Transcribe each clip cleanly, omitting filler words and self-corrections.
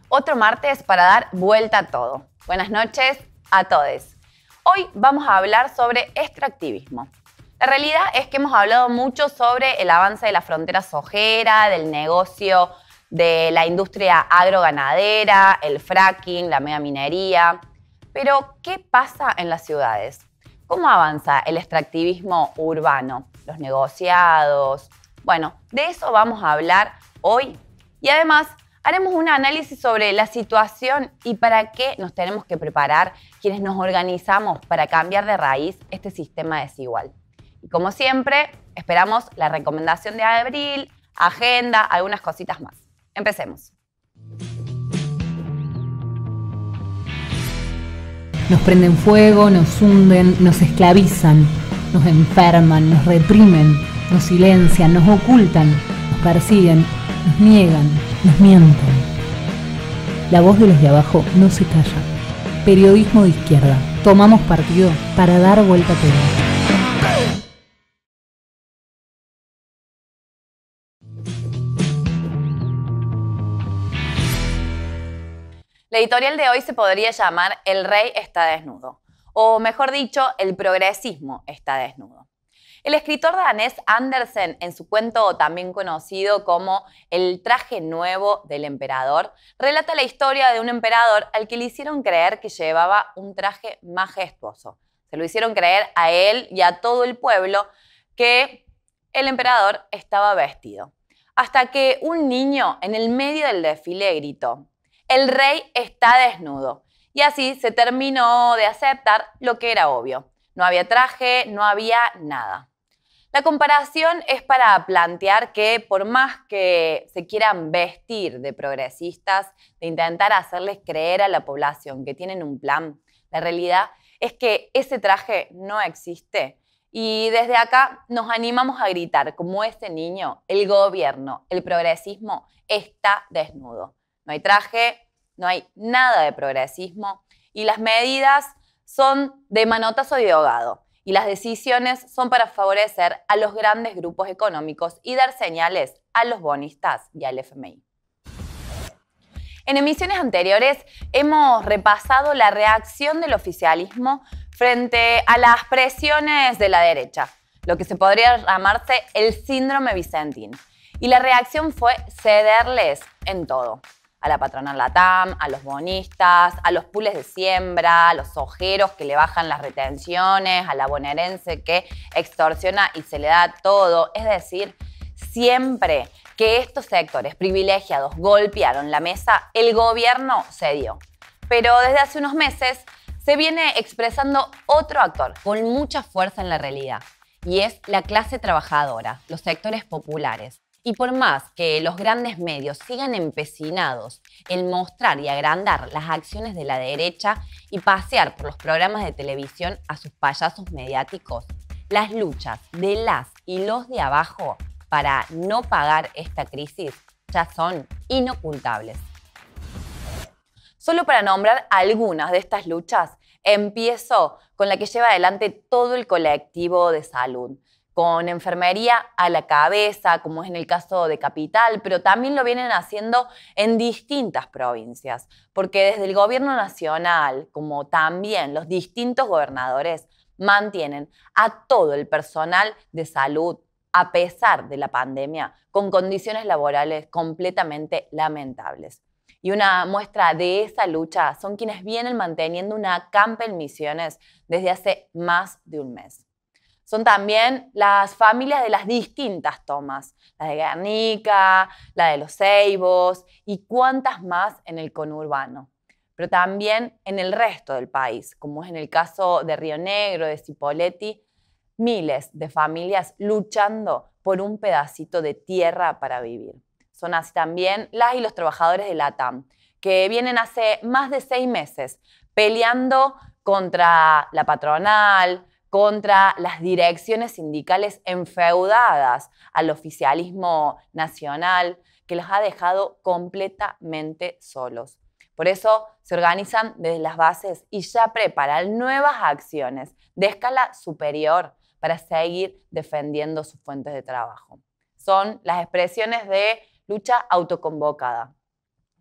Otro martes para dar vuelta a todo. Buenas noches a todos. Hoy vamos a hablar sobre extractivismo. La realidad es que hemos hablado mucho sobre el avance de la frontera sojera, del negocio de la industria agroganadera, el fracking, la megaminería. Pero, ¿qué pasa en las ciudades? ¿Cómo avanza el extractivismo urbano? Los negociados. Bueno, de eso vamos a hablar hoy. Y además, haremos un análisis sobre la situación y para qué nos tenemos que preparar quienes nos organizamos para cambiar de raíz este sistema desigual. Y como siempre, esperamos la recomendación de abril, agenda, algunas cositas más. Empecemos. Nos prenden fuego, nos hunden, nos esclavizan, nos enferman, nos reprimen, nos silencian, nos ocultan, nos persiguen, nos niegan, nos mienten. La voz de los de abajo no se calla. Periodismo de izquierda. Tomamos partido para dar vuelta a todo. La editorial de hoy se podría llamar El rey está desnudo, o mejor dicho, el progresismo está desnudo. El escritor danés Andersen, en su cuento también conocido como El traje nuevo del emperador, relata la historia de un emperador al que le hicieron creer que llevaba un traje majestuoso. Se lo hicieron creer a él y a todo el pueblo que el emperador estaba vestido. Hasta que un niño en el medio del desfile gritó: "El rey está desnudo". Y así se terminó de aceptar lo que era obvio. No había traje, no había nada. La comparación es para plantear que por más que se quieran vestir de progresistas, de intentar hacerles creer a la población que tienen un plan, la realidad es que ese traje no existe. Y desde acá nos animamos a gritar, como ese niño: el gobierno, el progresismo está desnudo. No hay traje, no hay nada de progresismo y las medidas son de manotazo y de ahogado. Y las decisiones son para favorecer a los grandes grupos económicos y dar señales a los bonistas y al FMI. En emisiones anteriores hemos repasado la reacción del oficialismo frente a las presiones de la derecha, lo que se podría llamarse el síndrome Vicentín. Y la reacción fue cederles en todo. A la patronal LATAM, a los bonistas, a los pools de siembra, a los sojeros que le bajan las retenciones, a la bonaerense que extorsiona y se le da todo. Es decir, siempre que estos sectores privilegiados golpearon la mesa, el gobierno cedió. Pero desde hace unos meses se viene expresando otro actor con mucha fuerza en la realidad, y es la clase trabajadora, los sectores populares. Y por más que los grandes medios sigan empecinados en mostrar y agrandar las acciones de la derecha y pasear por los programas de televisión a sus payasos mediáticos, las luchas de las y los de abajo para no pagar esta crisis ya son inocultables. Solo para nombrar algunas de estas luchas, empiezo con la que lleva adelante todo el colectivo de salud, con enfermería a la cabeza, como es en el caso de Capital, pero también lo vienen haciendo en distintas provincias, porque desde el gobierno nacional, como también los distintos gobernadores, mantienen a todo el personal de salud, a pesar de la pandemia, con condiciones laborales completamente lamentables. Y una muestra de esa lucha son quienes vienen manteniendo una campa en Misiones desde hace más de un mes. Son también las familias de las distintas tomas, la de Guernica, la de Los Ceibos y cuantas más en el conurbano, pero también en el resto del país, como es en el caso de Río Negro, de Cipolletti, miles de familias luchando por un pedacito de tierra para vivir. Son así también las y los trabajadores de la TAM, que vienen hace más de 6 meses peleando contra la patronal, contra las direcciones sindicales enfeudadas al oficialismo nacional, que los ha dejado completamente solos. Por eso se organizan desde las bases y ya preparan nuevas acciones de escala superior para seguir defendiendo sus fuentes de trabajo. Son las expresiones de lucha autoconvocada,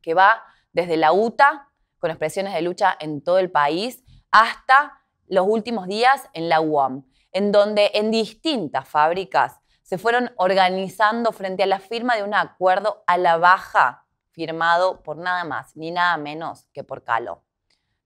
que va desde la UTA, con expresiones de lucha en todo el país, hasta los últimos días en la UAM, en donde en distintas fábricas se fueron organizando frente a la firma de un acuerdo a la baja firmado por nada más ni nada menos que por Caló.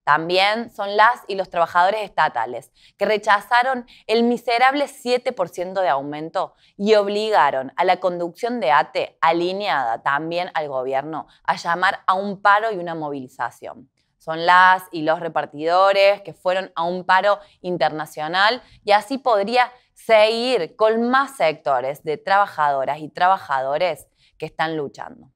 También son las y los trabajadores estatales que rechazaron el miserable 7% de aumento y obligaron a la conducción de ATE, alineada también al gobierno, a llamar a un paro y una movilización. Son las y los repartidores que fueron a un paro internacional y así podría seguir con más sectores de trabajadoras y trabajadores que están luchando.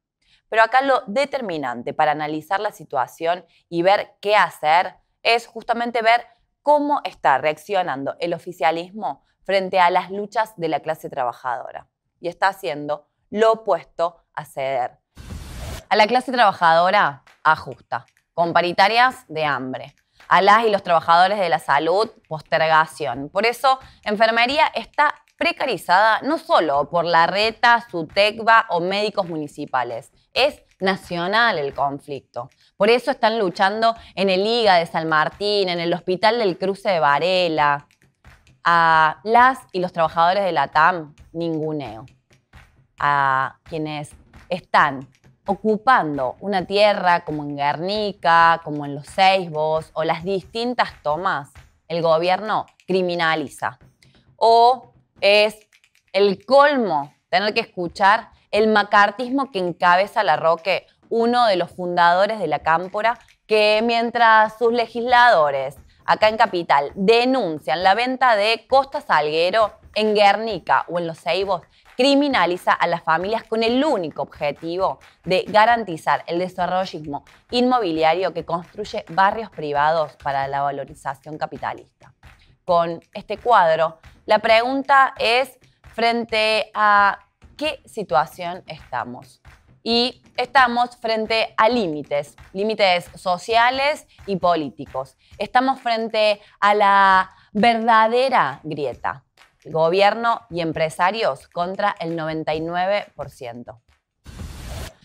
Pero acá lo determinante para analizar la situación y ver qué hacer es justamente ver cómo está reaccionando el oficialismo frente a las luchas de la clase trabajadora. Y está haciendo lo opuesto a ceder. A la clase trabajadora ajusta, con paritarias de hambre. A las y los trabajadores de la salud, postergación. Por eso, enfermería está precarizada no solo por la Reta, SUTECBA o médicos municipales. Es nacional el conflicto. Por eso están luchando en el IGA de San Martín, en el Hospital del Cruce de Varela. A las y los trabajadores de la TAM, ninguneo. A quienes están ocupando una tierra como en Guernica, como en Los Ceibos o las distintas tomas, el gobierno criminaliza. O es el colmo tener que escuchar el macartismo que encabeza Larroque, uno de los fundadores de la Cámpora, que mientras sus legisladores acá en Capital denuncian la venta de Costa Salguero en Guernica o en Los Ceibos, criminaliza a las familias con el único objetivo de garantizar el desarrollismo inmobiliario que construye barrios privados para la valorización capitalista. Con este cuadro, la pregunta es frente a qué situación estamos. Y estamos frente a límites sociales y políticos. Estamos frente a la verdadera grieta. Gobierno y empresarios contra el 99%.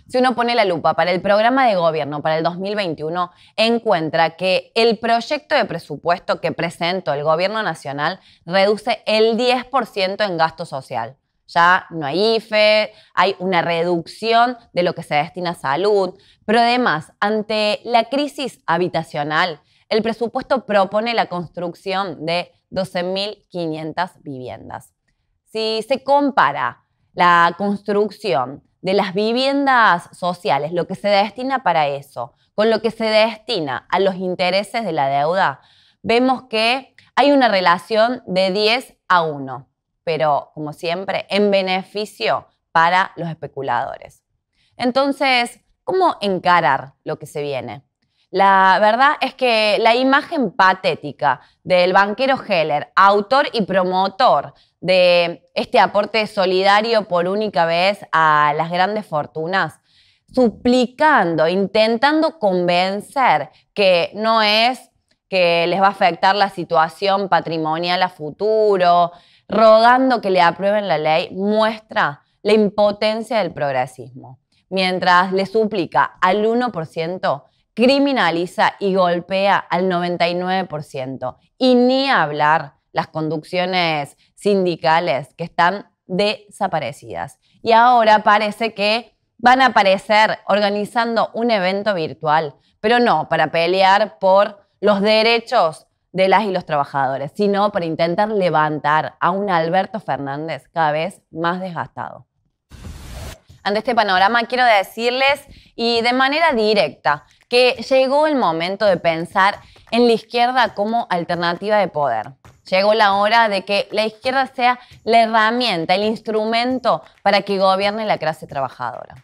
Si uno pone la lupa para el programa de gobierno para el 2021, encuentra que el proyecto de presupuesto que presentó el gobierno nacional reduce el 10% en gasto social. Ya no hay IFE, hay una reducción de lo que se destina a salud, pero además, ante la crisis habitacional, el presupuesto propone la construcción de 12.500 viviendas. Si se compara la construcción de las viviendas sociales, lo que se destina para eso, con lo que se destina a los intereses de la deuda, vemos que hay una relación de 10-1, pero como siempre, en beneficio para los especuladores. Entonces, ¿cómo encarar lo que se viene? La verdad es que la imagen patética del banquero Heller, autor y promotor de este aporte solidario por única vez a las grandes fortunas, suplicando, intentando convencer que no es que les va a afectar la situación patrimonial a futuro, rogando que le aprueben la ley, muestra la impotencia del progresismo. Mientras le suplica al 1%, criminaliza y golpea al 99%. Y ni hablar las conducciones sindicales que están desaparecidas. Y ahora parece que van a aparecer organizando un evento virtual, pero no para pelear por los derechos de las y los trabajadores, sino para intentar levantar a un Alberto Fernández cada vez más desgastado. Ante este panorama quiero decirles, y de manera directa, que llegó el momento de pensar en la izquierda como alternativa de poder. Llegó la hora de que la izquierda sea la herramienta, el instrumento para que gobierne la clase trabajadora.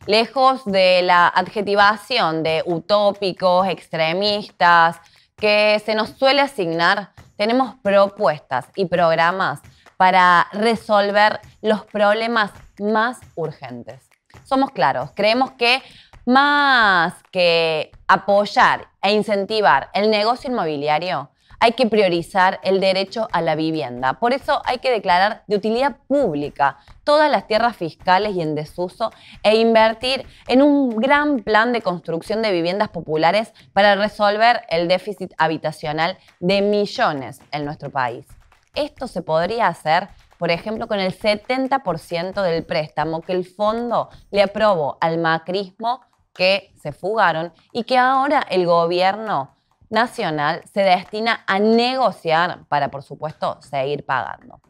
Lejos de la adjetivación de utópicos, extremistas, que se nos suele asignar, tenemos propuestas y programas para resolver los problemas más urgentes. Somos claros, creemos que más que apoyar e incentivar el negocio inmobiliario, hay que priorizar el derecho a la vivienda. Por eso hay que declarar de utilidad pública todas las tierras fiscales y en desuso e invertir en un gran plan de construcción de viviendas populares para resolver el déficit habitacional de millones en nuestro país. Esto se podría hacer, por ejemplo, con el 70% del préstamo que el fondo le aprobó al macrismo, que se fugaron y que ahora el gobierno nacional se destina a negociar para, por supuesto, seguir pagando.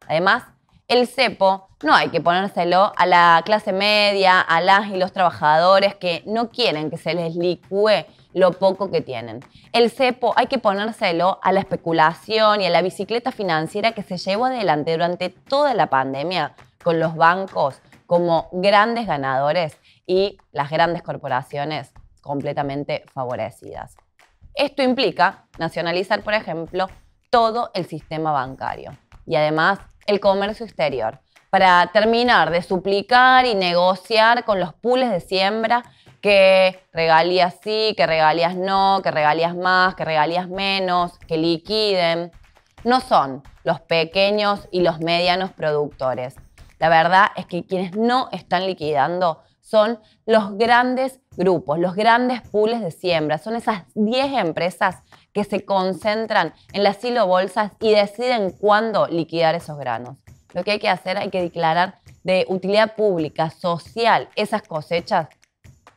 Además, el cepo no hay que ponérselo a la clase media, a las y los trabajadores que no quieren que se les licúe lo poco que tienen. El cepo hay que ponérselo a la especulación y a la bicicleta financiera que se llevó adelante durante toda la pandemia con los bancos como grandes ganadores y las grandes corporaciones completamente favorecidas. Esto implica nacionalizar, por ejemplo, todo el sistema bancario y además el comercio exterior para terminar de suplicar y negociar con los pools de siembra que regalías sí, que regalías no, que regalías más, que regalías menos, que liquiden. No son los pequeños y los medianos productores. La verdad es que quienes no están liquidando son los grandes grupos, los grandes pools de siembra. Son esas 10 empresas que se concentran en las silobolsas y deciden cuándo liquidar esos granos. Lo que hay que hacer, hay que declarar de utilidad pública, social, esas cosechas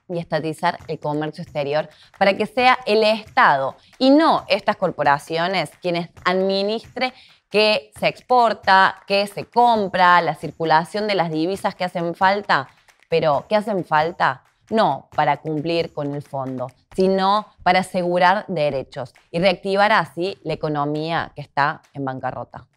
y estatizar el comercio exterior para que sea el Estado y no estas corporaciones quienes administren que se exporta, que se compra, la circulación de las divisas que hacen falta. Pero, ¿qué hacen falta? No para cumplir con el fondo, sino para asegurar derechos y reactivar así la economía que está en bancarrota.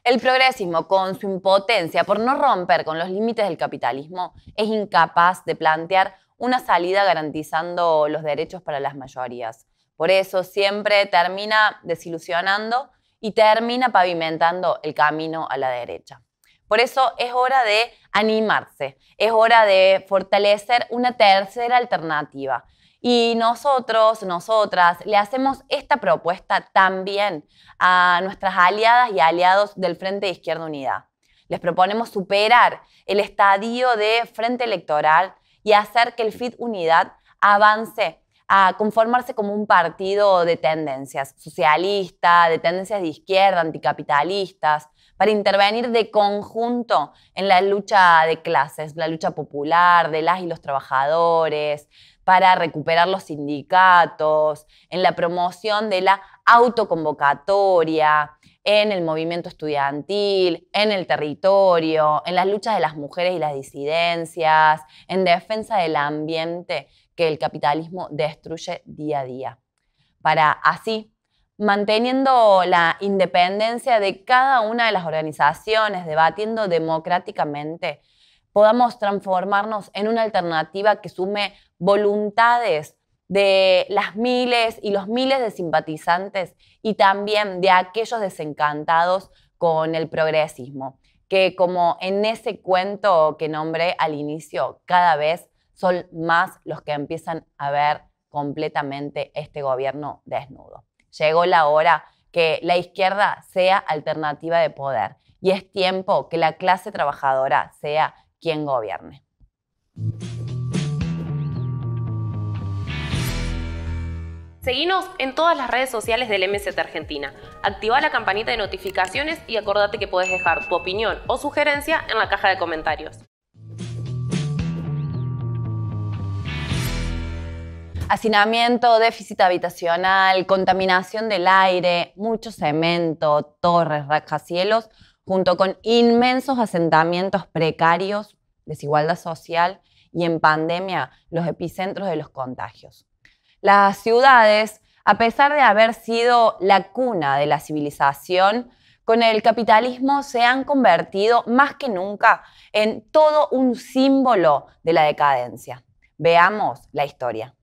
El progresismo, con su impotencia por no romper con los límites del capitalismo, es incapaz de plantear una salida garantizando los derechos para las mayorías. Por eso siempre termina desilusionando y termina pavimentando el camino a la derecha. Por eso es hora de animarse, es hora de fortalecer una tercera alternativa. Y nosotros, nosotras, le hacemos esta propuesta también a nuestras aliadas y aliados del Frente de Izquierda Unida. Les proponemos superar el estadio de frente electoral y hacer que el FIT Unidad avance a conformarse como un partido de tendencias socialistas, de tendencias de izquierda, anticapitalistas, para intervenir de conjunto en la lucha de clases, la lucha popular de las y los trabajadores, para recuperar los sindicatos, en la promoción de la autoconvocatoria, en el movimiento estudiantil, en el territorio, en las luchas de las mujeres y las disidencias, en defensa del ambiente que el capitalismo destruye día a día. Para así, manteniendo la independencia de cada una de las organizaciones, debatiendo democráticamente, podamos transformarnos en una alternativa que sume voluntades de las miles y los miles de simpatizantes y también de aquellos desencantados con el progresismo, que como en ese cuento que nombré al inicio, cada vez son más los que empiezan a ver completamente este gobierno desnudo. Llegó la hora que la izquierda sea alternativa de poder y es tiempo que la clase trabajadora sea quien gobierne. Seguinos en todas las redes sociales del MST Argentina. Activa la campanita de notificaciones y acordate que podés dejar tu opinión o sugerencia en la caja de comentarios. Hacinamiento, déficit habitacional, contaminación del aire, mucho cemento, torres, rascacielos, junto con inmensos asentamientos precarios, desigualdad social y en pandemia los epicentros de los contagios. Las ciudades, a pesar de haber sido la cuna de la civilización, con el capitalismo se han convertido más que nunca en todo un símbolo de la decadencia. Veamos la historia.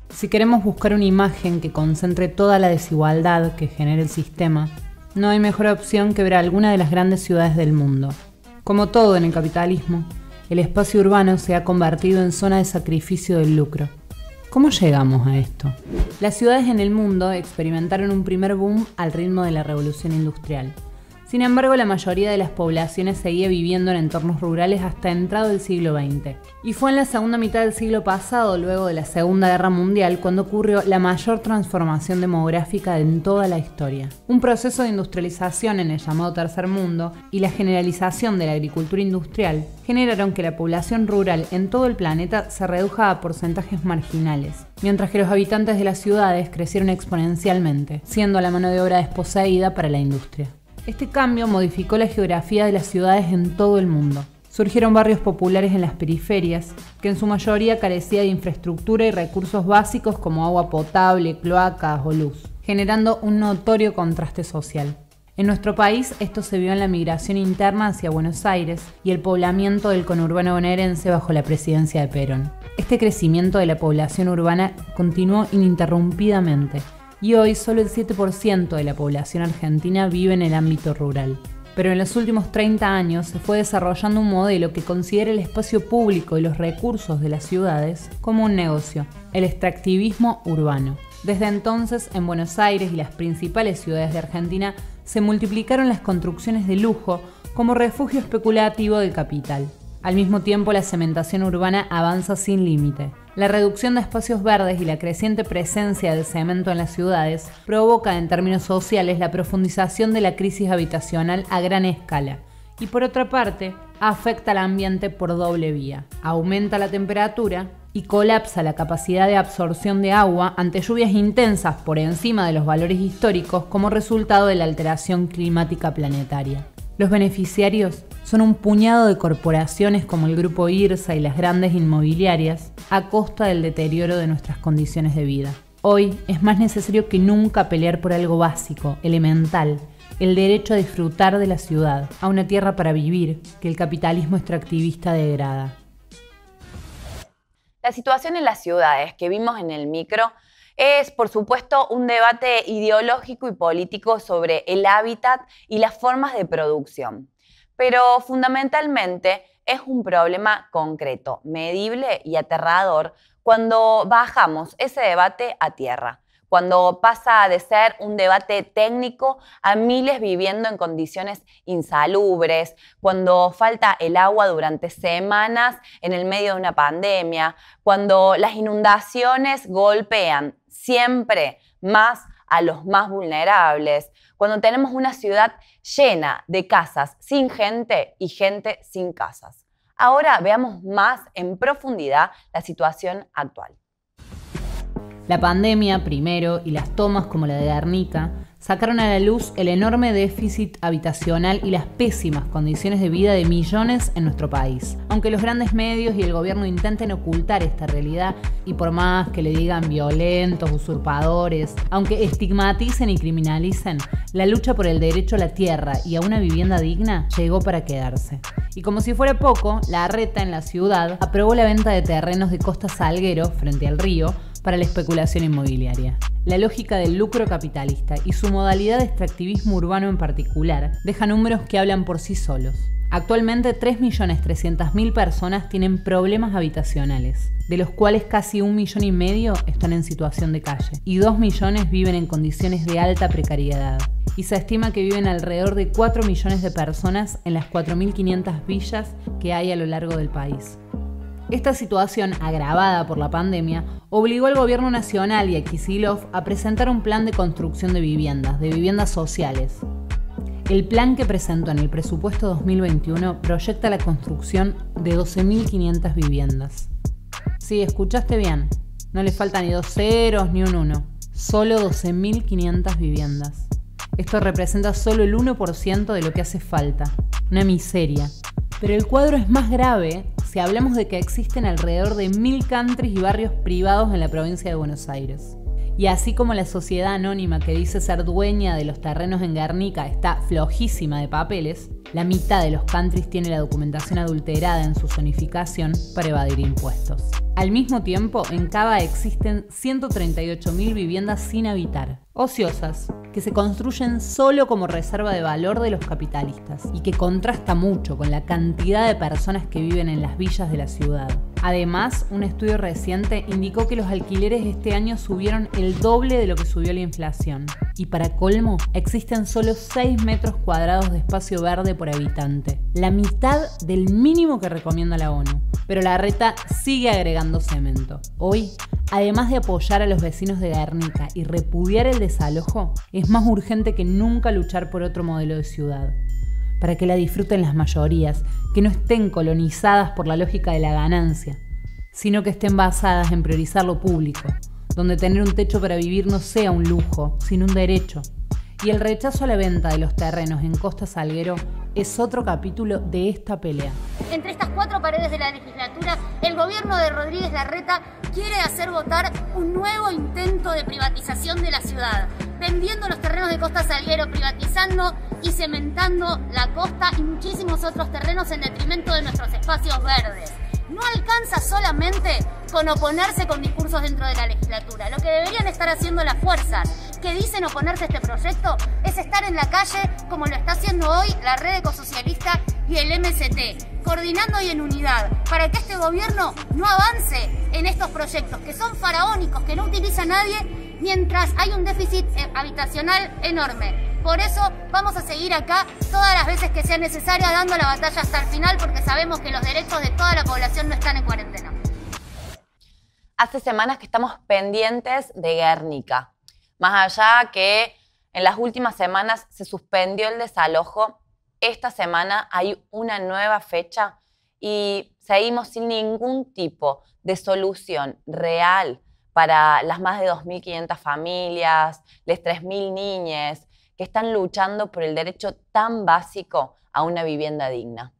Si queremos buscar una imagen que concentre toda la desigualdad que genera el sistema, no hay mejor opción que ver alguna de las grandes ciudades del mundo. Como todo en el capitalismo, el espacio urbano se ha convertido en zona de sacrificio del lucro. ¿Cómo llegamos a esto? Las ciudades en el mundo experimentaron un primer boom al ritmo de la revolución industrial. Sin embargo, la mayoría de las poblaciones seguía viviendo en entornos rurales hasta entrado el siglo XX. Y fue en la segunda mitad del siglo pasado, luego de la Segunda Guerra Mundial, cuando ocurrió la mayor transformación demográfica en toda la historia. Un proceso de industrialización en el llamado Tercer Mundo y la generalización de la agricultura industrial generaron que la población rural en todo el planeta se reduzca a porcentajes marginales, mientras que los habitantes de las ciudades crecieron exponencialmente, siendo la mano de obra desposeída para la industria. Este cambio modificó la geografía de las ciudades en todo el mundo. Surgieron barrios populares en las periferias, que en su mayoría carecían de infraestructura y recursos básicos como agua potable, cloacas o luz, generando un notorio contraste social. En nuestro país esto se vio en la migración interna hacia Buenos Aires y el poblamiento del conurbano bonaerense bajo la presidencia de Perón. Este crecimiento de la población urbana continuó ininterrumpidamente, y hoy solo el 7% de la población argentina vive en el ámbito rural. Pero en los últimos 30 años se fue desarrollando un modelo que considera el espacio público y los recursos de las ciudades como un negocio, el extractivismo urbano. Desde entonces, en Buenos Aires y las principales ciudades de Argentina, se multiplicaron las construcciones de lujo como refugio especulativo del capital. Al mismo tiempo, la cementación urbana avanza sin límite. La reducción de espacios verdes y la creciente presencia del cemento en las ciudades provoca en términos sociales la profundización de la crisis habitacional a gran escala y, por otra parte, afecta al ambiente por doble vía. Aumenta la temperatura y colapsa la capacidad de absorción de agua ante lluvias intensas por encima de los valores históricos como resultado de la alteración climática planetaria. Los beneficiarios son un puñado de corporaciones como el Grupo IRSA y las grandes inmobiliarias a costa del deterioro de nuestras condiciones de vida. Hoy es más necesario que nunca pelear por algo básico, elemental, el derecho a disfrutar de la ciudad, a una tierra para vivir, que el capitalismo extractivista degrada. La situación en las ciudades que vimos en el micro es, por supuesto, un debate ideológico y político sobre el hábitat y las formas de producción. Pero fundamentalmente es un problema concreto, medible y aterrador cuando bajamos ese debate a tierra, cuando pasa de ser un debate técnico a miles viviendo en condiciones insalubres, cuando falta el agua durante semanas en el medio de una pandemia, cuando las inundaciones golpean siempre más a los más vulnerables, cuando tenemos una ciudad llena de casas sin gente y gente sin casas. Ahora veamos más en profundidad la situación actual. La pandemia primero y las tomas como la de Guernica sacaron a la luz el enorme déficit habitacional y las pésimas condiciones de vida de millones en nuestro país. Aunque los grandes medios y el gobierno intenten ocultar esta realidad, y por más que le digan violentos, usurpadores, aunque estigmaticen y criminalicen, la lucha por el derecho a la tierra y a una vivienda digna llegó para quedarse. Y como si fuera poco, la Reta en la ciudad aprobó la venta de terrenos de Costa Salguero, frente al río, para la especulación inmobiliaria. La lógica del lucro capitalista y su modalidad de extractivismo urbano en particular deja números que hablan por sí solos. Actualmente 3.300.000 personas tienen problemas habitacionales, de los cuales casi 1,5 millones están en situación de calle y 2 millones viven en condiciones de alta precariedad. Y se estima que viven alrededor de 4 millones de personas en las 4.500 villas que hay a lo largo del país. Esta situación, agravada por la pandemia, obligó al gobierno nacional y a Kicillof a presentar un plan de construcción de viviendas sociales. El plan que presentó en el presupuesto 2021 proyecta la construcción de 12.500 viviendas. Sí, escuchaste bien, no le falta ni 2 ceros ni un 1, solo 12.500 viviendas. Esto representa solo el 1% de lo que hace falta, una miseria. Pero el cuadro es más grave si hablamos de que existen alrededor de 1.000 countries y barrios privados en la provincia de Buenos Aires. Y así como la sociedad anónima que dice ser dueña de los terrenos en Guernica está flojísima de papeles, la mitad de los countries tiene la documentación adulterada en su zonificación para evadir impuestos. Al mismo tiempo, en Cava existen 138.000 viviendas sin habitar, ociosas, que se construyen solo como reserva de valor de los capitalistas y que contrasta mucho con la cantidad de personas que viven en las villas de la ciudad. Además, un estudio reciente indicó que los alquileres este año subieron el doble de lo que subió la inflación. Y para colmo, existen solo 6 metros cuadrados de espacio verde por habitante, la mitad del mínimo que recomienda la ONU. Pero Larreta sigue agregando cemento. Hoy, además de apoyar a los vecinos de Guernica y repudiar el desalojo, es más urgente que nunca luchar por otro modelo de ciudad, para que la disfruten las mayorías, que no estén colonizadas por la lógica de la ganancia, sino que estén basadas en priorizar lo público, donde tener un techo para vivir no sea un lujo, sino un derecho. Y el rechazo a la venta de los terrenos en Costa Salguero es otro capítulo de esta pelea. Entre estas 4 paredes de la legislatura, el gobierno de Rodríguez Larreta quiere hacer votar un nuevo intento de privatización de la ciudad, vendiendo los terrenos de Costa Salguero, privatizando y cementando la costa y muchísimos otros terrenos en detrimento de nuestros espacios verdes. No alcanza solamente con oponerse con discursos dentro de la legislatura. Lo que deberían estar haciendo las fuerzas que dicen oponerse a este proyecto es estar en la calle, como lo está haciendo hoy la Red Ecosocialista y el MST, coordinando y en unidad, para que este gobierno no avance en estos proyectos que son faraónicos, que no utiliza nadie, mientras hay un déficit habitacional enorme. Por eso vamos a seguir acá todas las veces que sea necesaria, dando la batalla hasta el final, porque sabemos que los derechos de toda la población no están en cuarentena. Hace semanas que estamos pendientes de Guernica. Más allá que en las últimas semanas se suspendió el desalojo, esta semana hay una nueva fecha y seguimos sin ningún tipo de solución real para las más de 2.500 familias, las 3.000 niñas que están luchando por el derecho tan básico a una vivienda digna.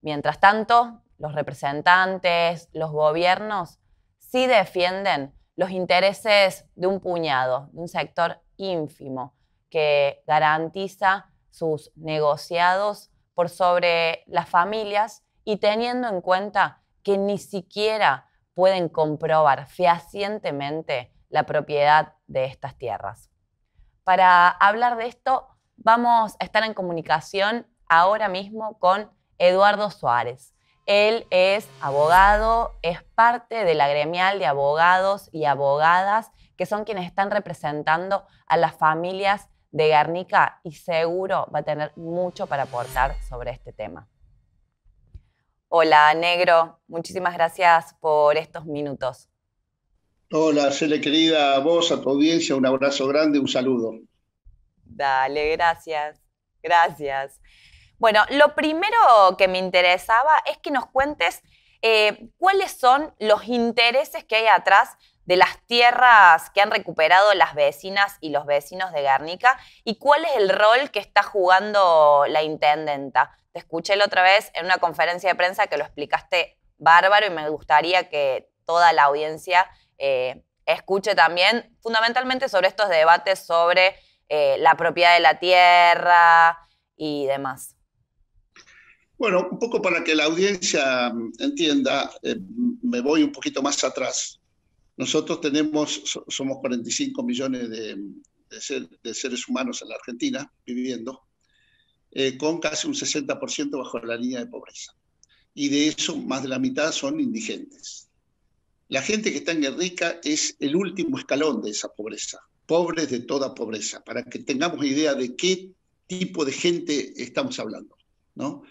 Mientras tanto, los representantes, los gobiernos, sí defienden los intereses de un puñado, de un sector ínfimo, que garantiza sus negociados por sobre las familias y teniendo en cuenta que ni siquiera pueden comprobar fehacientemente la propiedad de estas tierras. Para hablar de esto, vamos a estar en comunicación ahora mismo con Eduardo Suárez. Él es abogado, es parte de la gremial de abogados y abogadas que son quienes están representando a las familias de Guernica y seguro va a tener mucho para aportar sobre este tema. Hola, Negro. Muchísimas gracias por estos minutos. Hola, Cele querida, a vos, a tu audiencia, un abrazo grande, un saludo. Dale, gracias. Gracias. Bueno, lo primero que me interesaba es que nos cuentes cuáles son los intereses que hay atrás de las tierras que han recuperado las vecinas y los vecinos de Guernica y cuál es el rol que está jugando la intendenta. Te escuché la otra vez en una conferencia de prensa que lo explicaste bárbaro y me gustaría que toda la audiencia escuche también fundamentalmente sobre estos debates sobre la propiedad de la tierra y demás. Bueno, un poco para que la audiencia entienda, me voy un poquito más atrás. Nosotros somos 45 millones de seres humanos en la Argentina viviendo, con casi un 60% bajo la línea de pobreza. Y de eso, más de la mitad son indigentes. La gente que está en Guernica es el último escalón de esa pobreza, pobres de toda pobreza, para que tengamos idea de qué tipo de gente estamos hablando, ¿no?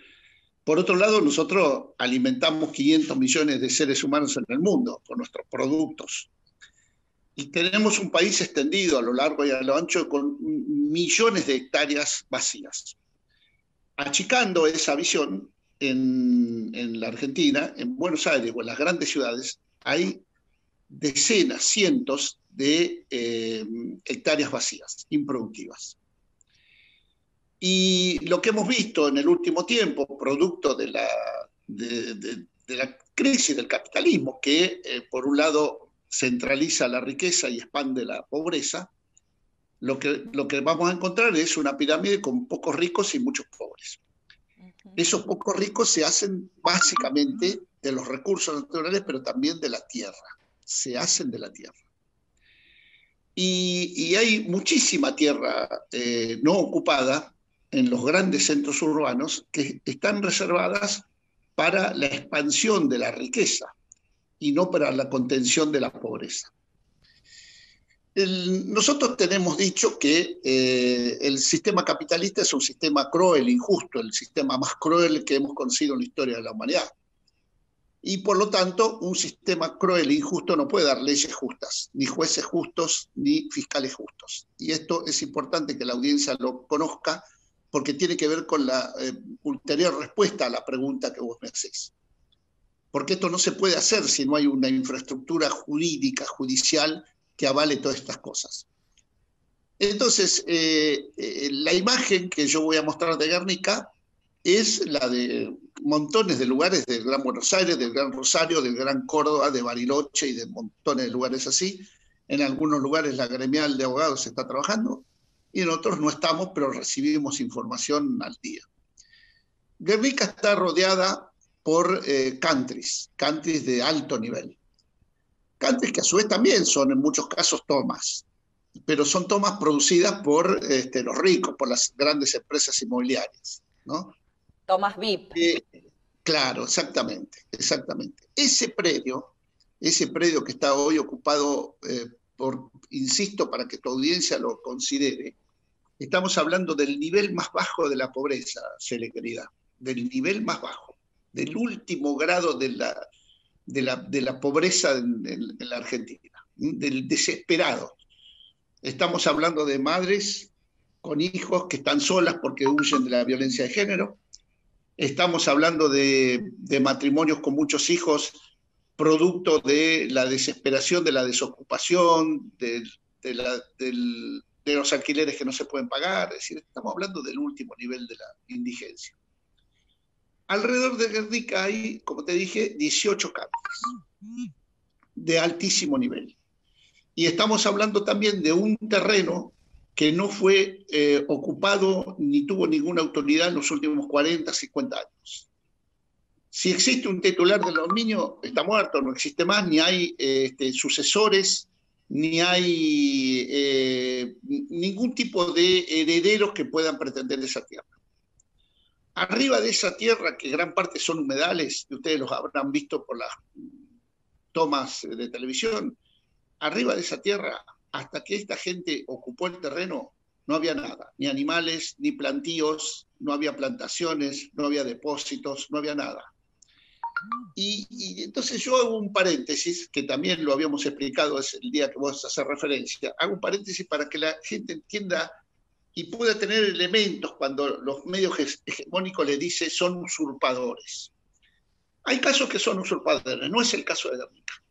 Por otro lado, nosotros alimentamos 500 millones de seres humanos en el mundo con nuestros productos. Y tenemos un país extendido a lo largo y a lo ancho con millones de hectáreas vacías. Achicando esa visión, en la Argentina, en Buenos Aires o en las grandes ciudades, hay decenas, cientos de hectáreas vacías, improductivas. Y lo que hemos visto en el último tiempo, producto de la crisis del capitalismo, que por un lado centraliza la riqueza y expande la pobreza, lo que vamos a encontrar es una pirámide con pocos ricos y muchos pobres. Esos pocos ricos se hacen básicamente de los recursos naturales, pero también de la tierra. Se hacen de la tierra. Y hay muchísima tierra no ocupada en los grandes centros urbanos que están reservadas para la expansión de la riqueza y no para la contención de la pobreza. Nosotros tenemos dicho que el sistema capitalista es un sistema cruel, injusto, el sistema más cruel que hemos conocido en la historia de la humanidad. Y por lo tanto, un sistema cruel e injusto no puede dar leyes justas, ni jueces justos, ni fiscales justos. Y esto es importante que la audiencia lo conozca, porque tiene que ver con la ulterior respuesta a la pregunta que vos me hacés. Porque esto no se puede hacer si no hay una infraestructura jurídica, judicial, que avale todas estas cosas. Entonces, la imagen que yo voy a mostrar de Guernica es la de montones de lugares del Gran Buenos Aires, del Gran Rosario, del Gran Córdoba, de Bariloche y de montones de lugares así. En algunos lugares la gremial de abogados está trabajando y en otros no estamos, pero recibimos información al día. Guernica está rodeada por countries de alto nivel. Countries que a su vez también son en muchos casos tomas, pero son tomas producidas por los ricos, por las grandes empresas inmobiliarias, ¿no? Tomas VIP. Claro, exactamente. Ese predio que está hoy ocupado insisto, para que tu audiencia lo considere, estamos hablando del nivel más bajo de la pobreza, Cele, querida, del nivel más bajo, del último grado de la pobreza en la Argentina, del desesperado. Estamos hablando de madres con hijos que están solas porque huyen de la violencia de género. Estamos hablando de matrimonios con muchos hijos, producto de la desesperación, de la desocupación, de los alquileres que no se pueden pagar. Es decir, estamos hablando del último nivel de la indigencia. Alrededor de Guernica hay, como te dije, 18 campos de altísimo nivel. Y estamos hablando también de un terreno que no fue ocupado ni tuvo ninguna autoridad en los últimos 40, 50 años. Si existe un titular del dominio, está muerto, no existe más, ni hay sucesores, ni hay ningún tipo de herederos que puedan pretender esa tierra. Arriba de esa tierra, que gran parte son humedales, y ustedes los habrán visto por las tomas de televisión, arriba de esa tierra, hasta que esta gente ocupó el terreno, no había nada, ni animales, ni plantíos, no había plantaciones, no había depósitos, no había nada. Y entonces yo hago un paréntesis, que también lo habíamos explicado el día que vos haces referencia, hago un paréntesis para que la gente entienda y pueda tener elementos cuando los medios hegemónicos le dicen son usurpadores. Hay casos que son usurpadores, no es el caso de Guernica.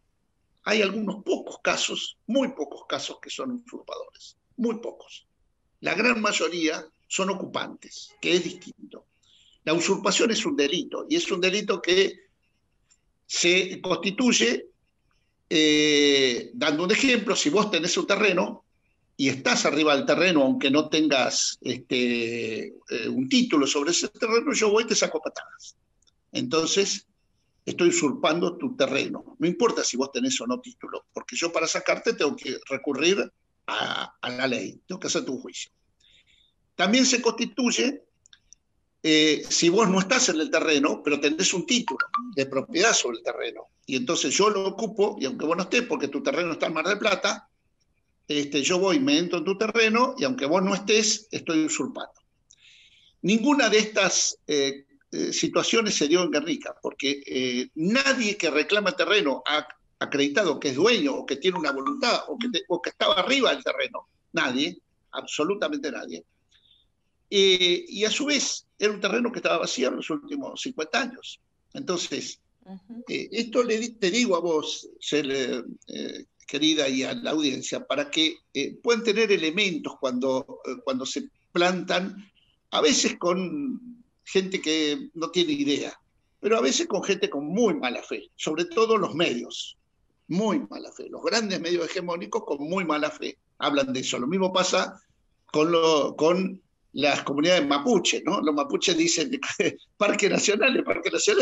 Hay algunos pocos casos, muy pocos casos que son usurpadores, muy pocos. La gran mayoría son ocupantes, que es distinto. La usurpación es un delito, y es un delito que se constituye, dando un ejemplo, si vos tenés un terreno y estás arriba del terreno, aunque no tengas un título sobre ese terreno, yo voy y te saco patadas. Entonces, estoy usurpando tu terreno. No importa si vos tenés o no título, porque yo para sacarte tengo que recurrir a la ley, tengo que hacer tu juicio. También se constituye si vos no estás en el terreno, pero tenés un título de propiedad sobre el terreno, y entonces yo lo ocupo, y aunque vos no estés, porque tu terreno está en Mar del Plata, yo voy, me entro en tu terreno, y aunque vos no estés, estoy usurpando. Ninguna de estas situaciones se dio en Guernica, porque nadie que reclama terreno ha acreditado que es dueño, o que tiene una voluntad, o que estaba arriba del terreno. Nadie, absolutamente nadie. Y a su vez era un terreno que estaba vacío en los últimos 50 años. Entonces, esto te digo a vos, querida, y a la audiencia, para que puedan tener elementos cuando se plantan, a veces con gente que no tiene idea, pero a veces con gente con muy mala fe, sobre todo los medios. muy mala fe. Los grandes medios hegemónicos con muy mala fe hablan de eso. Lo mismo pasa con las comunidades mapuche, ¿no? Los mapuches dicen que el Parque Nacional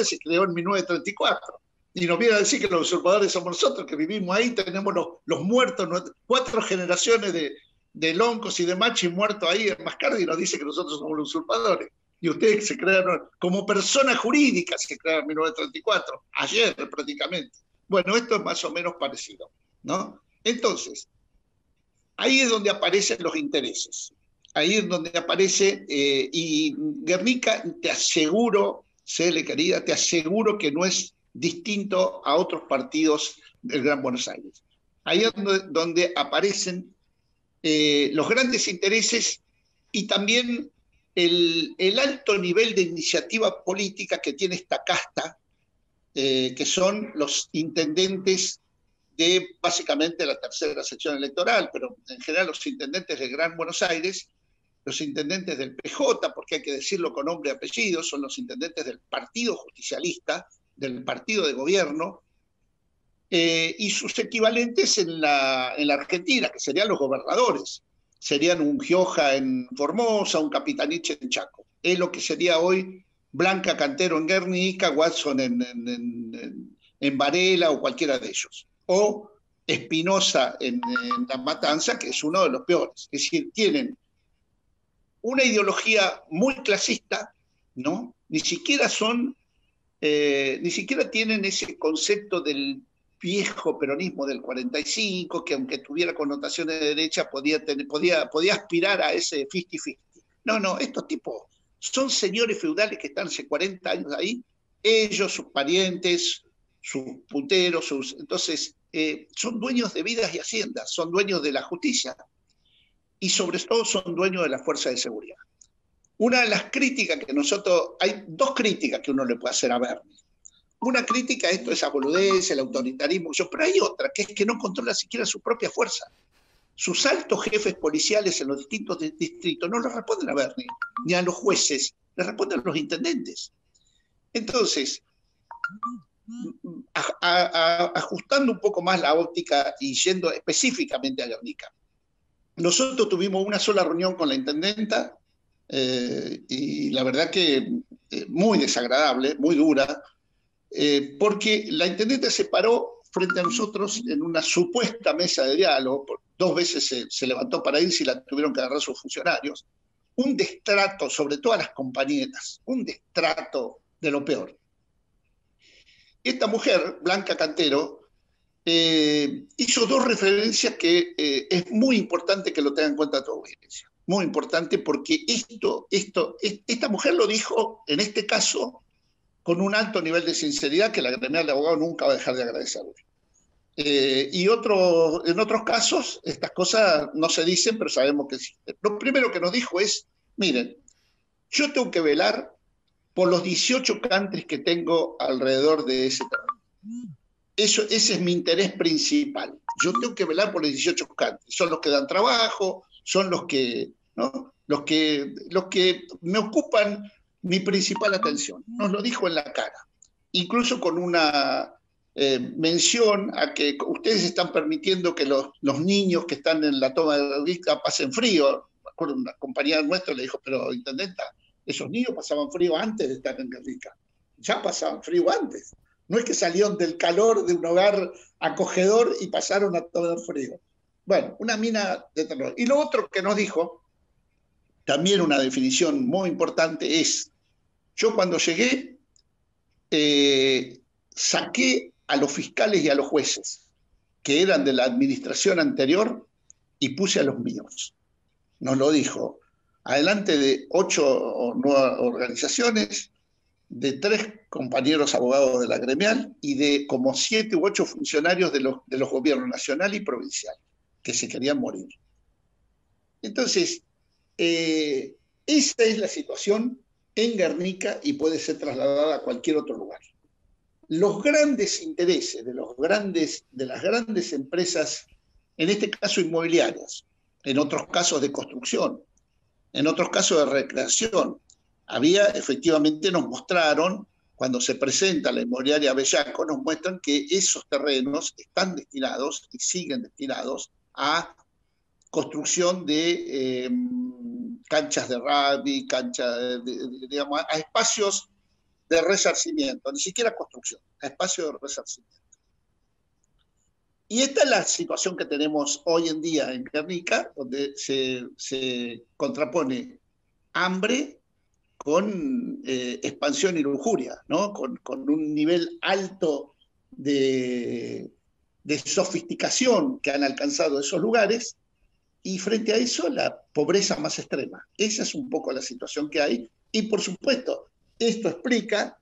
se creó en 1934. Y nos viene a decir que los usurpadores somos nosotros, que vivimos ahí, tenemos los muertos, 4 generaciones de loncos y de machis muertos ahí en Mascardi, y nos dice que nosotros somos los usurpadores. Y ustedes se crearon, como persona jurídica se crearon en 1934, ayer prácticamente. Bueno, esto es más o menos parecido, ¿no? Entonces, ahí es donde aparecen los intereses. Ahí es donde aparece, y Guernica, te aseguro, Cele querida, te aseguro que no es distinto a otros partidos del Gran Buenos Aires. Ahí es donde aparecen los grandes intereses y también el alto nivel de iniciativa política que tiene esta casta, que son los intendentes de básicamente la tercera sección electoral, pero en general los intendentes del Gran Buenos Aires, los intendentes del PJ, porque hay que decirlo con nombre y apellido, son los intendentes del Partido Justicialista, del partido de gobierno, y sus equivalentes en la Argentina, que serían los gobernadores. Serían un Gioja en Formosa, un Capitanich en Chaco. Es lo que sería hoy Blanca Cantero en Guernica, Watson en Varela o cualquiera de ellos. O Espinosa en La Matanza, que es uno de los peores. Es decir, tienen una ideología muy clasista, ¿no? Ni siquiera tienen ese concepto del viejo peronismo del 45, que aunque tuviera connotaciones de derecha, podía aspirar a ese 50-50. No, estos tipos son señores feudales que están hace 40 años ahí, ellos, sus parientes, sus punteros, entonces son dueños de vidas y haciendas, son dueños de la justicia y sobre todo son dueños de la fuerza de seguridad. Una de las críticas que hay 2 críticas que uno le puede hacer a Bernie. Una crítica a esto, esa boludez, el autoritarismo, pero hay otra, que es que no controla siquiera su propia fuerza. Sus altos jefes policiales en los distintos distritos no le responden a Bernie, ni a los jueces, le responden a los intendentes. Entonces, ajustando un poco más la óptica y yendo específicamente a Guernica, nosotros tuvimos una sola reunión con la intendenta, y la verdad que muy desagradable, muy dura, porque la intendenta se paró frente a nosotros en una supuesta mesa de diálogo, 2 veces se levantó para irse y la tuvieron que agarrar sus funcionarios, un destrato sobre todas las compañeras, un destrato de lo peor. Esta mujer, Blanca Cantero, hizo 2 referencias que es muy importante que lo tengan en cuenta toda audiencia. Muy importante porque esta mujer lo dijo, en este caso, con un alto nivel de sinceridad que la gremial de abogados nunca va a dejar de agradecerle. Y en otros casos, estas cosas no se dicen, pero sabemos que existen. Lo primero que nos dijo es, miren, yo tengo que velar por los 18 countries que tengo alrededor de ese terreno. Ese es mi interés principal. Yo tengo que velar por los 18 countries. Son los que dan trabajo, son los que, ¿no? los que me ocupan mi principal atención. Nos lo dijo en la cara. Incluso con una mención a que ustedes están permitiendo que los niños que están en la toma de Guernica pasen frío. Me acuerdo, una compañera nuestra le dijo, pero intendenta, esos niños pasaban frío antes de estar en Guernica. Ya pasaban frío antes. No es que salieron del calor de un hogar acogedor y pasaron a todo el frío. Bueno, una mina de terror. Y lo otro que nos dijo, también una definición muy importante, es, yo cuando llegué, saqué a los fiscales y a los jueces, que eran de la administración anterior, y puse a los míos. Nos lo dijo, adelante de 8 o 9 organizaciones, de 3 compañeros abogados de la gremial y de como 7 u 8 funcionarios de los gobiernos nacional y provincial, que se querían morir. Entonces, esa es la situación en Guernica y puede ser trasladada a cualquier otro lugar. Los grandes intereses de las grandes empresas, en este caso inmobiliarias, en otros casos de construcción, en otros casos de recreación, efectivamente nos mostraron, cuando se presenta la inmobiliaria Bellaco, nos muestran que esos terrenos están destinados y siguen destinados a construcción de canchas de rugby, digamos, a espacios de resarcimiento, ni siquiera construcción, a espacios de resarcimiento. Y esta es la situación que tenemos hoy en día en Guernica, donde se contrapone hambre con expansión y lujuria, ¿no? Con un nivel alto de sofisticación que han alcanzado esos lugares, y frente a eso la pobreza más extrema. Esa es un poco la situación que hay, y por supuesto, esto explica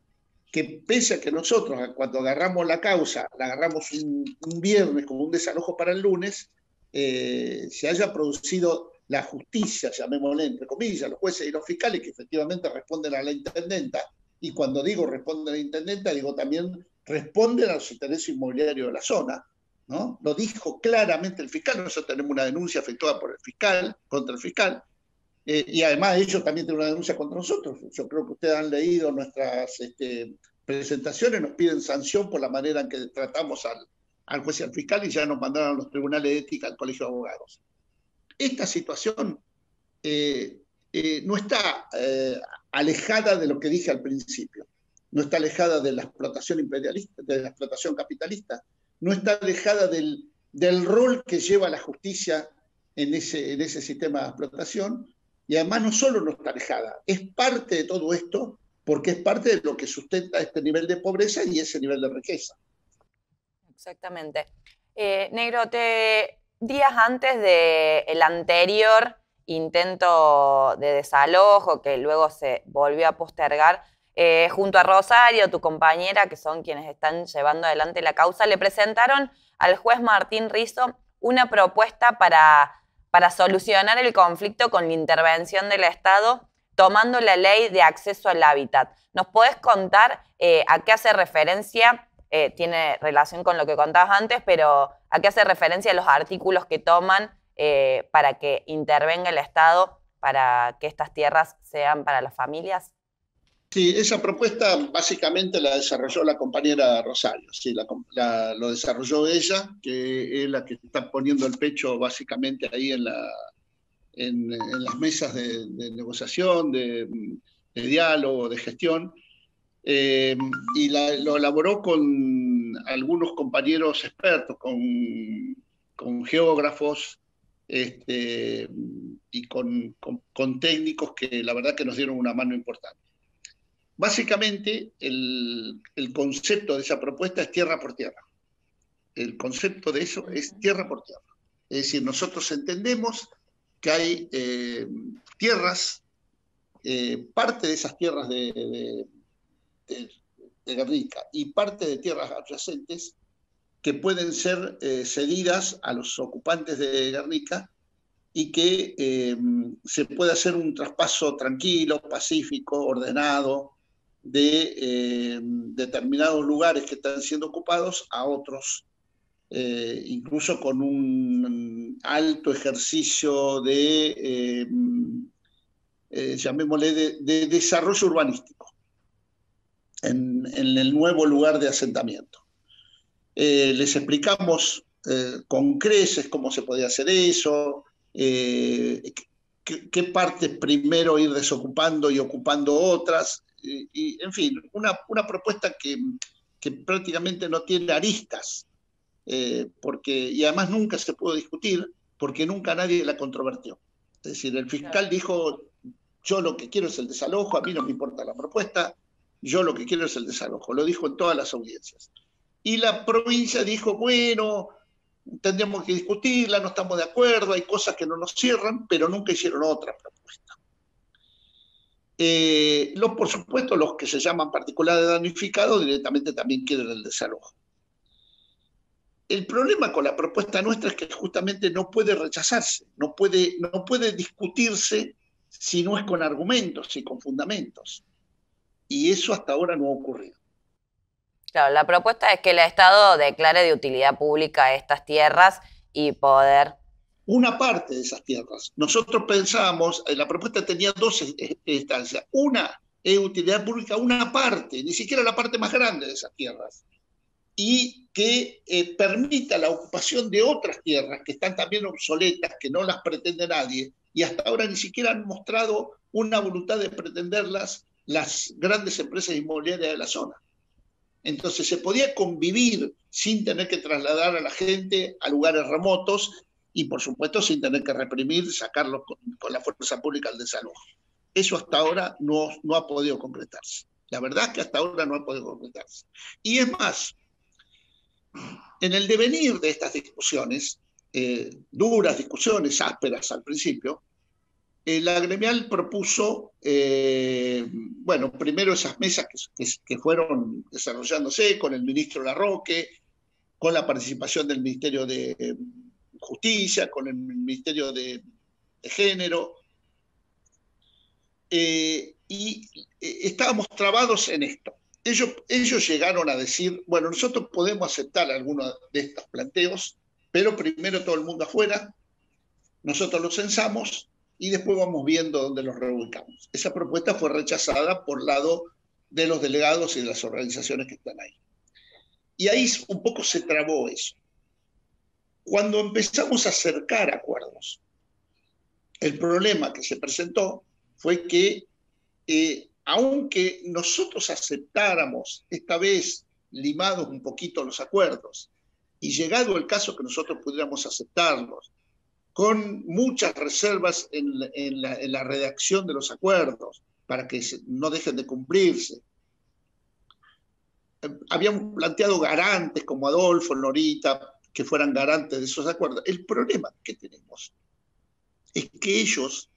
que pese a que nosotros cuando agarramos la causa, la agarramos un viernes como un desalojo para el lunes, se haya producido la justicia, llamémosle entre comillas, los jueces y los fiscales que efectivamente responden a la intendenta, y cuando digo responden a la intendenta, digo también responden a los intereses inmobiliarios de la zona, ¿no? Lo dijo claramente el fiscal. Nosotros tenemos una denuncia efectuada por el fiscal, contra el fiscal, y además ellos también tienen una denuncia contra nosotros. Yo creo que ustedes han leído nuestras presentaciones, nos piden sanción por la manera en que tratamos al juez y al fiscal, y ya nos mandaron a los tribunales de ética al Colegio de Abogados. Esta situación no está alejada de lo que dije al principio, no está alejada de la explotación imperialista, de la explotación capitalista, no está alejada del rol que lleva la justicia en ese sistema de explotación, y además no solo no está alejada, es parte de todo esto, porque es parte de lo que sustenta este nivel de pobreza y ese nivel de riqueza. Exactamente. Negro, días antes del anterior intento de desalojo, que luego se volvió a postergar, junto a Rosario, tu compañera, que son quienes están llevando adelante la causa, le presentaron al juez Martín Rizo una propuesta para solucionar el conflicto con la intervención del Estado, tomando la ley de acceso al hábitat. ¿Nos podés contar a qué hace referencia? Tiene relación con lo que contabas antes, pero ¿a qué hace referencia los artículos que toman para que intervenga el Estado para que estas tierras sean para las familias? Sí, esa propuesta básicamente la desarrolló la compañera Rosario, sí, lo desarrolló ella, que es la que está poniendo el pecho básicamente ahí en las mesas de negociación, de diálogo, de gestión, y lo elaboró con algunos compañeros expertos, con geógrafos y con técnicos que la verdad que nos dieron una mano importante. Básicamente, el concepto de esa propuesta es tierra por tierra. El concepto de eso es tierra por tierra. Es decir, nosotros entendemos que hay tierras, parte de esas tierras de Guernica y parte de tierras adyacentes que pueden ser cedidas a los ocupantes de Guernica, y que se puede hacer un traspaso tranquilo, pacífico, ordenado, de determinados lugares que están siendo ocupados a otros, incluso con un alto ejercicio llamémosle, de desarrollo urbanístico en el nuevo lugar de asentamiento. Les explicamos con creces cómo se podía hacer eso, qué partes primero ir desocupando y ocupando otras, y en fin, una propuesta que prácticamente no tiene aristas, y además nunca se pudo discutir porque nunca nadie la controvertió. Es decir, el fiscal dijo: yo lo que quiero es el desalojo, a mí no me importa la propuesta, yo lo que quiero es el desalojo. Lo dijo en todas las audiencias. Y la provincia dijo: bueno, tendríamos que discutirla, no estamos de acuerdo, hay cosas que no nos cierran, pero nunca hicieron otra propuesta. Por supuesto, los que se llaman particulares damnificados directamente también quieren el desalojo. El problema con la propuesta nuestra es que justamente no puede rechazarse, no puede discutirse si no es con argumentos y con fundamentos. Y eso hasta ahora no ha ocurrido. Claro, la propuesta es que el Estado declare de utilidad pública estas tierras y poder... Una parte de esas tierras. Nosotros pensábamos, la propuesta tenía dos instancias. Una, es utilidad pública una parte, ni siquiera la parte más grande de esas tierras, y que permita la ocupación de otras tierras que están también obsoletas, que no las pretende nadie, y hasta ahora ni siquiera han mostrado una voluntad de pretenderlas las grandes empresas inmobiliarias de la zona. Entonces se podía convivir sin tener que trasladar a la gente a lugares remotos y, por supuesto, sin tener que reprimir, sacarlos con la fuerza pública al desalojo. Eso hasta ahora no ha podido concretarse. La verdad es que hasta ahora no ha podido concretarse. Y es más, en el devenir de estas discusiones, duras discusiones, ásperas al principio, la gremial propuso, bueno, primero esas mesas que fueron desarrollándose con el ministro Larroque, con la participación del Ministerio de Justicia, con el Ministerio de Género, y estábamos trabados en esto. Ellos llegaron a decir, bueno, nosotros podemos aceptar algunos de estos planteos, pero primero todo el mundo afuera, nosotros los censamos y después vamos viendo dónde los reubicamos. Esa propuesta fue rechazada por lado de los delegados y de las organizaciones que están ahí. Y ahí un poco se trabó eso. Cuando empezamos a acercar acuerdos, el problema que se presentó fue que aunque nosotros aceptáramos, esta vez limados un poquito los acuerdos, y llegado el caso que nosotros pudiéramos aceptarlos, con muchas reservas en la redacción de los acuerdos, para que no dejen de cumplirse. Habíamos planteado garantes como Adolfo, Norita, que fueran garantes de esos acuerdos. El problema que tenemos es que ellos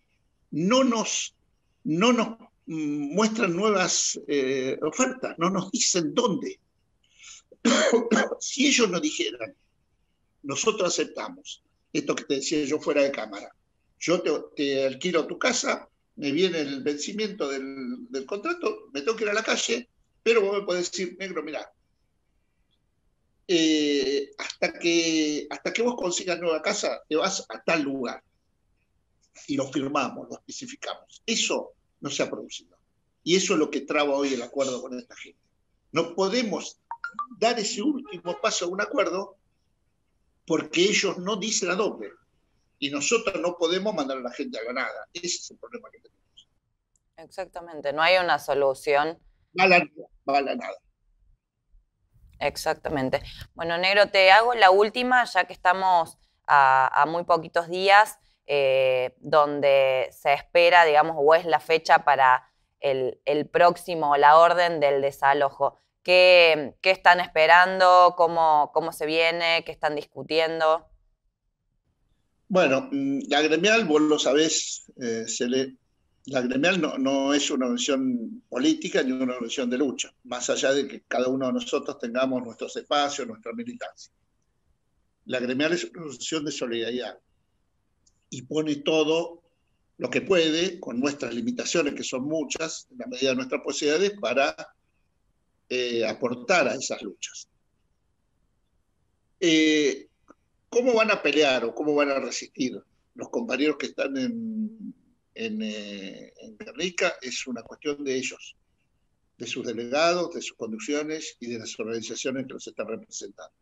no nos muestran nuevas ofertas, no nos dicen dónde. Si ellos nos dijeran, nosotros aceptamos esto que te decía yo fuera de cámara, yo te alquilo tu casa, me viene el vencimiento del contrato, me tengo que ir a la calle, pero vos me podés decir, negro, mirá, hasta que vos consigas nueva casa, te vas a tal lugar. Y lo firmamos, lo especificamos. Eso no se ha producido. Y eso es lo que traba hoy el acuerdo con esta gente. No podemos dar ese último paso a un acuerdo porque ellos no dicen a dónde. Y nosotros no podemos mandar a la gente a la nada. Ese es el problema que tenemos. Exactamente, no hay una solución. Va a la nada. Exactamente. Bueno, negro, te hago la última, ya que estamos a muy poquitos días, donde se espera, digamos, o es la fecha para el próximo, la orden del desalojo. ¿Qué están esperando? ¿Cómo se viene? ¿Qué están discutiendo? Bueno, la gremial, vos lo sabés, la gremial no es una organización política ni una organización de lucha, más allá de que cada uno de nosotros tengamos nuestros espacios, nuestra militancia. La gremial es una organización de solidaridad y pone todo lo que puede, con nuestras limitaciones, que son muchas, en la medida de nuestras posibilidades, para aportar a esas luchas. ¿Cómo van a pelear o cómo van a resistir los compañeros que están en Guernica? Es una cuestión de ellos, de sus delegados, de sus conducciones y de las organizaciones que los están representando.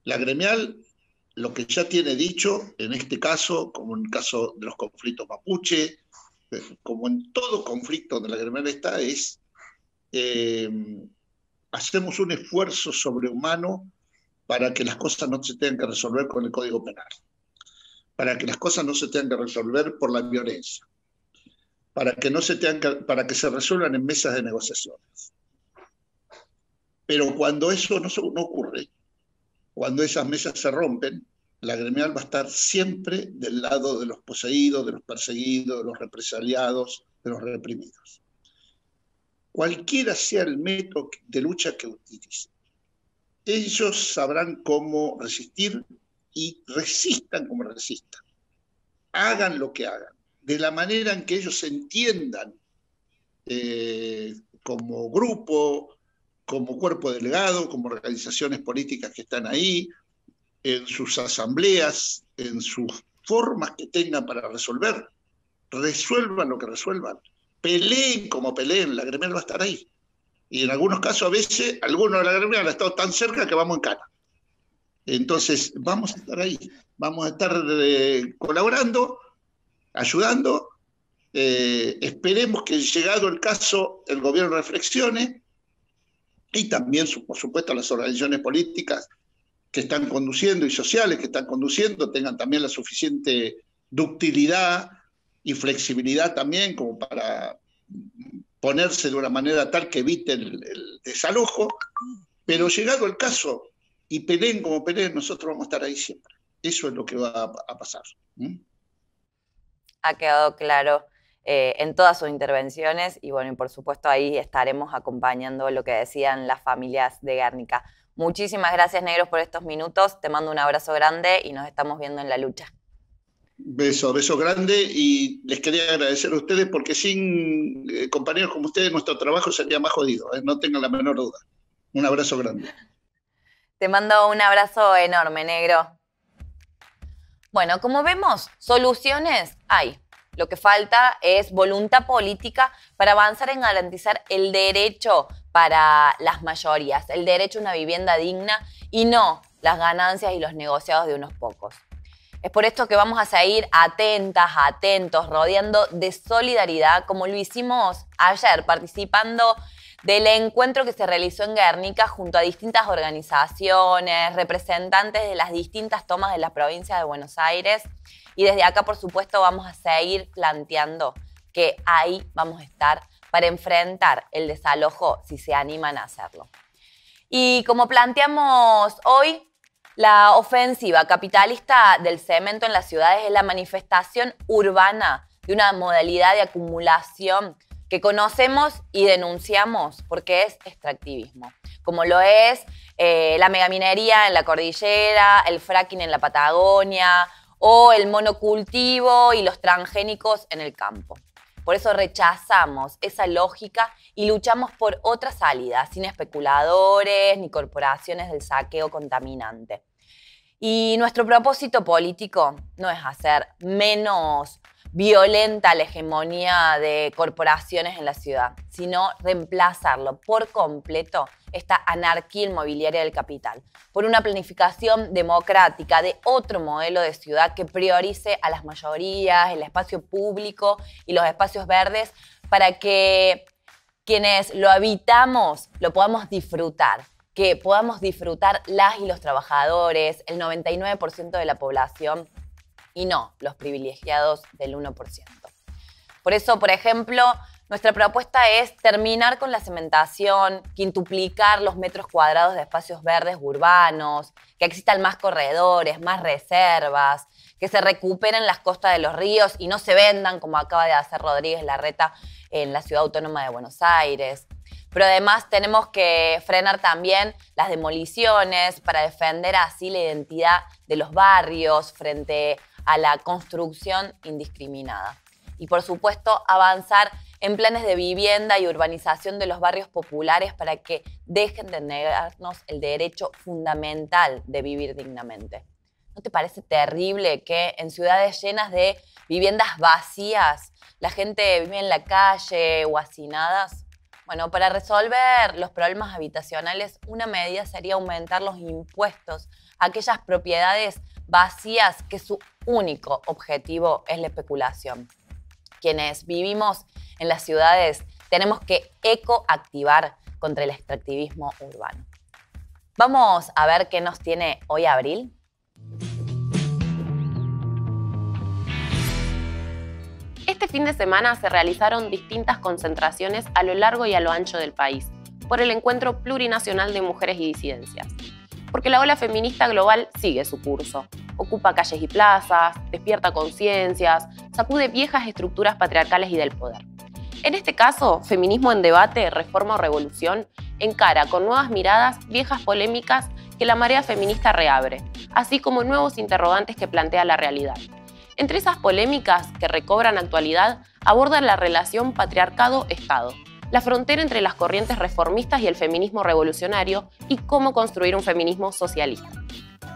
La gremial, lo que ya tiene dicho, en este caso, como en el caso de los conflictos mapuche, como en todo conflicto donde la gremial está, es hacemos un esfuerzo sobrehumano para que las cosas no se tengan que resolver con el Código Penal, para que las cosas no se tengan que resolver por la violencia, para que se resuelvan en mesas de negociaciones. Pero cuando eso no ocurre, cuando esas mesas se rompen, la gremial va a estar siempre del lado de los poseídos, de los perseguidos, de los represaliados, de los reprimidos. Cualquiera sea el método de lucha que utilicen, ellos sabrán cómo resistir y resistan como resistan. Hagan lo que hagan, de la manera en que ellos se entiendan como grupo, como cuerpo delegado, como organizaciones políticas que están ahí, en sus asambleas, en sus formas que tengan para resolver. Resuelvan lo que resuelvan. peleen como peleen, la gremial va a estar ahí. Y en algunos casos, a veces, algunos de la gremial han estado tan cerca que vamos en cara. Entonces, vamos a estar ahí, vamos a estar colaborando, ayudando. Esperemos que, llegado el caso, el gobierno reflexione y también, por supuesto, las organizaciones políticas que están conduciendo y sociales que están conduciendo tengan también la suficiente ductilidad y flexibilidad también como para ponerse de una manera tal que evite el desalojo, pero llegado el caso y peleen como peleen, nosotros vamos a estar ahí siempre. Eso es lo que va a pasar. Ha quedado claro en todas sus intervenciones y bueno, y por supuesto ahí estaremos acompañando lo que decían las familias de Guernica. Muchísimas gracias, Negros, por estos minutos. Te mando un abrazo grande y nos estamos viendo en la lucha. Beso grande, y les quería agradecer a ustedes porque sin compañeros como ustedes nuestro trabajo sería más jodido, no tengan la menor duda. Un abrazo grande. Te mando un abrazo enorme, Negro. Bueno, como vemos, soluciones hay. Lo que falta es voluntad política para avanzar en garantizar el derecho para las mayorías, el derecho a una vivienda digna y no las ganancias y los negociados de unos pocos. Es por esto que vamos a seguir atentas, atentos, rodeando de solidaridad, como lo hicimos ayer, participando del encuentro que se realizó en Guernica junto a distintas organizaciones, representantes de las distintas tomas de la provincia de Buenos Aires. Y desde acá, por supuesto, vamos a seguir planteando que ahí vamos a estar para enfrentar el desalojo si se animan a hacerlo. Y como planteamos hoy, la ofensiva capitalista del cemento en las ciudades es la manifestación urbana de una modalidad de acumulación que conocemos y denunciamos porque es extractivismo, como lo es la megaminería en la cordillera, el fracking en la Patagonia o el monocultivo y los transgénicos en el campo. Por eso rechazamos esa lógica y luchamos por otra salida, sin especuladores ni corporaciones del saqueo contaminante. Y nuestro propósito político no es hacer menos violenta la hegemonía de corporaciones en la ciudad, sino reemplazarlo por completo, esta anarquía inmobiliaria del capital, por una planificación democrática de otro modelo de ciudad que priorice a las mayorías, el espacio público y los espacios verdes para que quienes lo habitamos lo podamos disfrutar, que podamos disfrutar las y los trabajadores, el 99% de la población, y no los privilegiados del 1%. Por eso, por ejemplo, nuestra propuesta es terminar con la cementación, quintuplicar los metros cuadrados de espacios verdes urbanos, que existan más corredores, más reservas, que se recuperen las costas de los ríos y no se vendan como acaba de hacer Rodríguez Larreta en la Ciudad Autónoma de Buenos Aires. Pero además tenemos que frenar también las demoliciones para defender así la identidad de los barrios frente a la construcción indiscriminada. Y por supuesto avanzar en planes de vivienda y urbanización de los barrios populares para que dejen de negarnos el derecho fundamental de vivir dignamente. ¿No te parece terrible que en ciudades llenas de viviendas vacías la gente vive en la calle o hacinadas? Bueno, para resolver los problemas habitacionales, una medida sería aumentar los impuestos a aquellas propiedades vacías que su único objetivo es la especulación. Quienes vivimos en las ciudades tenemos que ecoactivar contra el extractivismo urbano. Vamos a ver qué nos tiene hoy Abril. Este fin de semana se realizaron distintas concentraciones a lo largo y a lo ancho del país por el Encuentro Plurinacional de Mujeres y Disidencias. Porque la ola feminista global sigue su curso. Ocupa calles y plazas, despierta conciencias, sacude viejas estructuras patriarcales y del poder. En este caso, Feminismo en Debate, Reforma o Revolución encara con nuevas miradas viejas polémicas que la marea feminista reabre, así como nuevos interrogantes que plantea la realidad. Entre esas polémicas que recobran actualidad, abordan la relación patriarcado-Estado, la frontera entre las corrientes reformistas y el feminismo revolucionario y cómo construir un feminismo socialista.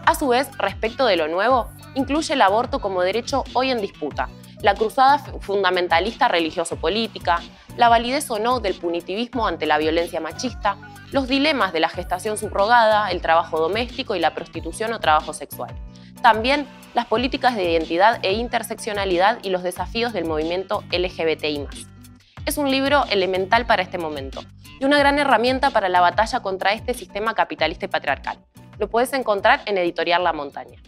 A su vez, respecto de lo nuevo, incluye el aborto como derecho hoy en disputa, la cruzada fundamentalista religioso-política, la validez o no del punitivismo ante la violencia machista, los dilemas de la gestación subrogada, el trabajo doméstico y la prostitución o trabajo sexual. También las políticas de identidad e interseccionalidad y los desafíos del movimiento LGBTI+. Es un libro elemental para este momento y una gran herramienta para la batalla contra este sistema capitalista y patriarcal. Lo puedes encontrar en Editorial La Montaña.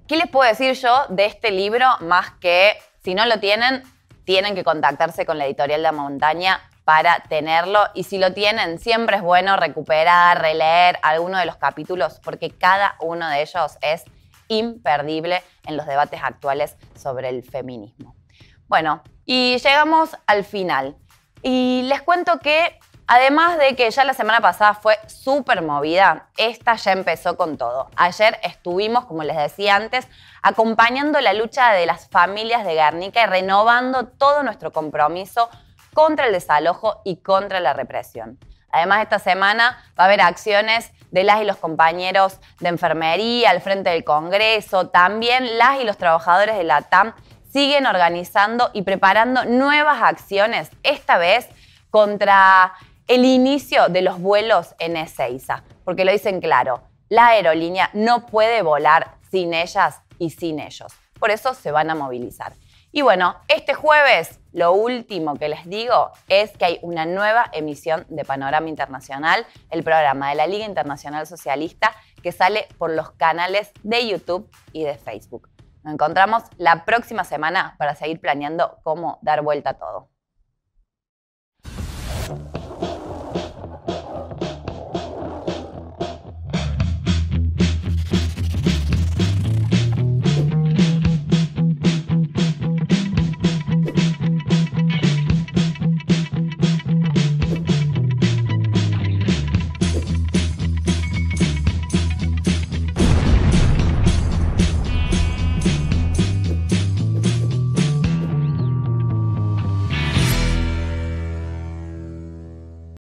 ¿Qué les puedo decir yo de este libro? Más que, si no lo tienen, tienen que contactarse con la Editorial La Montaña para tenerlo. Y si lo tienen, siempre es bueno recuperar, releer alguno de los capítulos, porque cada uno de ellos es imperdible en los debates actuales sobre el feminismo. Bueno, y llegamos al final. Y les cuento que, además de que ya la semana pasada fue súper movida, esta ya empezó con todo. Ayer estuvimos, como les decía antes, acompañando la lucha de las familias de Guernica y renovando todo nuestro compromiso contra el desalojo y contra la represión. Además, esta semana va a haber acciones de las y los compañeros de enfermería al frente del Congreso. También las y los trabajadores de la TAM siguen organizando y preparando nuevas acciones, esta vez contra el inicio de los vuelos en Ezeiza, porque lo dicen claro, la aerolínea no puede volar sin ellas y sin ellos. Por eso se van a movilizar. Y bueno, este jueves lo último que les digo es que hay una nueva emisión de Panorama Internacional, el programa de la Liga Internacional Socialista, que sale por los canales de YouTube y de Facebook. Nos encontramos la próxima semana para seguir planeando cómo dar vuelta a todo.